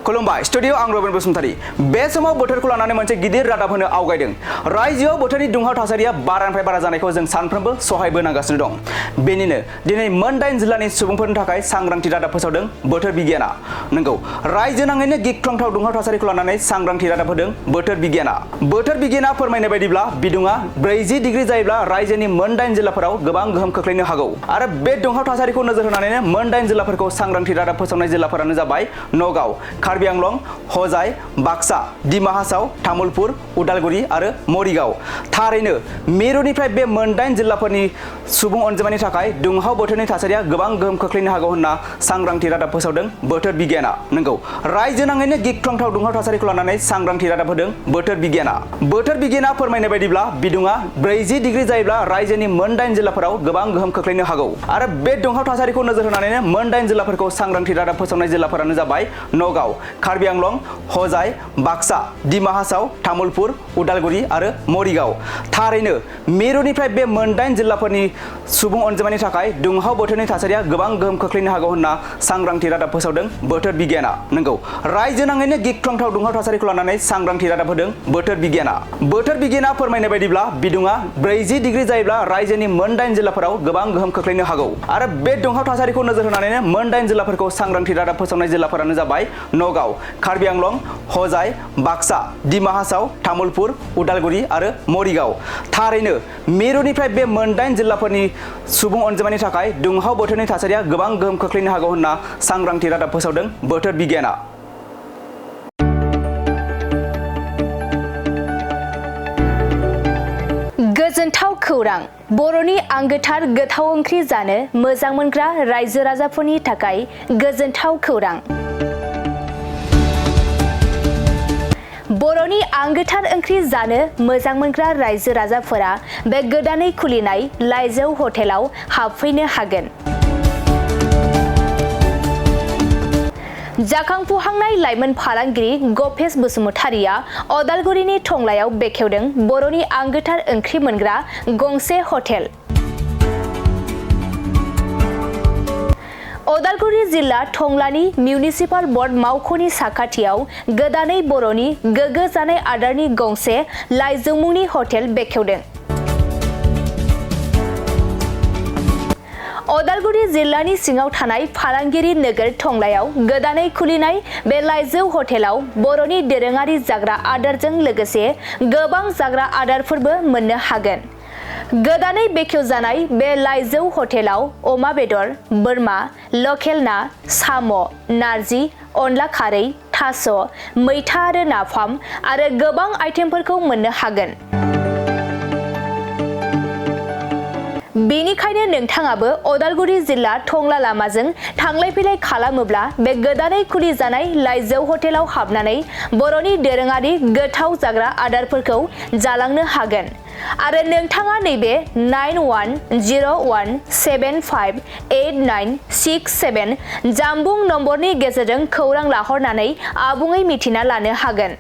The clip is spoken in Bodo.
खुलुमबाय स्टुडियो आं रबिन बसुमतारी बे समाव बोथोरखौ लानानै मोनसे गिदिर रादाब होनो आवगायदों रायजोआव बोथोरनि दुंहाव थासारिया बारानिफ्राय बारा जानायखौ जों सानफ्रोमबो सहायबोनांगासिनो दं बेनिनो दिनै मोन 8 जिल्लानि सुबुंफोरनि थाखाय सांग्रांथि रादाब फोसावदों बोथोर बिगियाना नंगौ रायजो नाङैनो गिख्रंथाव दुंहाव थासारिखौ लानानै सांग्रांथि रादाब होदों बोथोर बिगियाना फोरमायनाय बायदिब्ला बिदुङा 40 डिग्री जायोब्ला रायजोनि मोन 8 जिल्लाफोराव गोबां गोहोम खोख्लैनो हागौ आरो बे दुंहाव थासारिखौ नोजोर होनानैनो मोन 8 जिल्लाफोरखौ सांग्रांथि रादाब फोसावनाय जिल्लाफोरानो जाबाय नगाव कार्बि आंलं हजाय बाक्सा डिमा हासाव तामुलपुर उदालगुरि आरो मरिगाव थारैनो मिरुनिफ्राय बे मोन 8 जिल्लाफोरनि सुबुं अनजिमानि थाखाय दुंहाव बोथोरनि थासारिया गोबां गोहोम खोख्लैनो हागौ होनना सांग्रांथि रादाब फोसावदों बोथोर बिगियाना नंगौ रायजो नाङैनो गिख्रंथाव दुंहाव थासारिखौ लानानै सांग्रांथि रादाब होदों बोथोर बिगियाना फोरमायनाय बायदिब्ला बिदुङा 40 डिग्री जायोब्ला रायजोनि मोन 8 जिल्लाफोराव गोबां गोहोम खोख्लैनो हागौ आरो बे दुंहाव थासारिखौ नोजोर होनानैनो मोन 8 जिल्लाफोरखौ सांग्रांथि रादाब फोसावनाय जिल्लाफोरानो जाबाय नगाव कार्बि आंलं हजाय बाक्सा डिमा हासाव तामुलपुर उदालगुरि आरो मरिगाव थारैनो मिरुनिफ्राय बे मोन 8 जिल्लाफोरनि सुबुं अनजिमानि थाखाय दुंहाव बोथोरनि थासारिया गोबां गोहोम खोख्लैनो हागौ होनना सांग्रांथि रादाब फोसावदों बोथोर बिगियाना नंगौ रायजो नाङैनो गिख्रंथाव दुंहाव थासारिखौ लानानै सांग्रांथि रादाब होदों बोथोर बिगियाना फोरमायनाय बायदिब्ला बिदुङा 40 डिग्री जायोब्ला रायजोनि मोन 8 जिल्लाफोराव गोबां गोहोम खोख्लैनो हागौ आरो बे दुंहाव थासारिखौ नोजोर होनानैनो मोन 8 जिल्लाफोरखौ सांग्रांथि रादाब फोसावनाय जिल्लाफोरानो जाबाय नगाव कार्बि आंलं हजाय बाक्सा डिमा हासाव तामुलपुर उदालगुरि आरो मरिगाव थारैनो मिरुनिफ्राय बे मोन 8 जिल्लाफोरनि सुबुं अनजिमानि थाखाय दुंहाव बोथोरनि थासारिया गोबां गोहोम खोख्लैनो हागौ होनना सांग्रांथि रादाब फोसावदों बोथोर बिगियाना गोजोनथाव खौरां बर'नि आंगोथार गोथाव ओंख्रि जानो मोजां मोनग्रा रायजो राजाफोरनि थाखाय गोजोनथाव खौरां बर'नि आंगोथार ओंख्रि जानो मोजां मोनग्रा रायजो राजाफोरा बे गोदानै खुलिनाय लाइजौ हटेलाव हाबफैनो हागोन जाखांफुहांनाय लाइमोन फालांगिरि गपेश बसुमतारिया अदालगुरिनि टंलायाव बेखेवदों बर'नि आंगोथार ओंख्रि मोनग्रा गंसे हटेल अदालगुरि जिल्ला टंलानि मिउनिसिपाल बर्ड मावख'नि साखाथियाव गोदानै बर'नि गोग्गो जानाय आदारनि गंसे लाइजौ मुंनि हटेल बेखेवदों अदालगुरि जिल्लानि सिङाव थानाय फालांगिरि नोगोर टंलायाव गोदानै खुलिनाय बे लाइजौ हटेलाव बर'नि दोरोङारि जाग्रा आदारजों लोगोसे गोबां जाग्रा आदारफोरबो मोननो हागोन गोदानै बेखेवजानाय बे लाइजौ हटेलाव अमा बेदर बोरमा लकेल ना साम' नारजि अनला खारै थास' मैथा आरो नाफाम आरो गोबां आइटेमफोरखौ मोननो हागोन बेनिखायनो नोंथाङाबो अदालगुरि जिल्ला टंला लामाजों थांलाय फैलाय खालामोब्ला बे गोदानै खुलिजानाय लाइजौ हटेलाव हाबनानै बर'नि दोरोङारि गोथाव जाग्रा आदारफोरखौ जालांनो हागोन आरो नोंथाङा नैबे 9101758967 जानबुं नम्बरनि गेजेरजों खौरां लाहरनानै आबुङै मिथिना लानो हागोन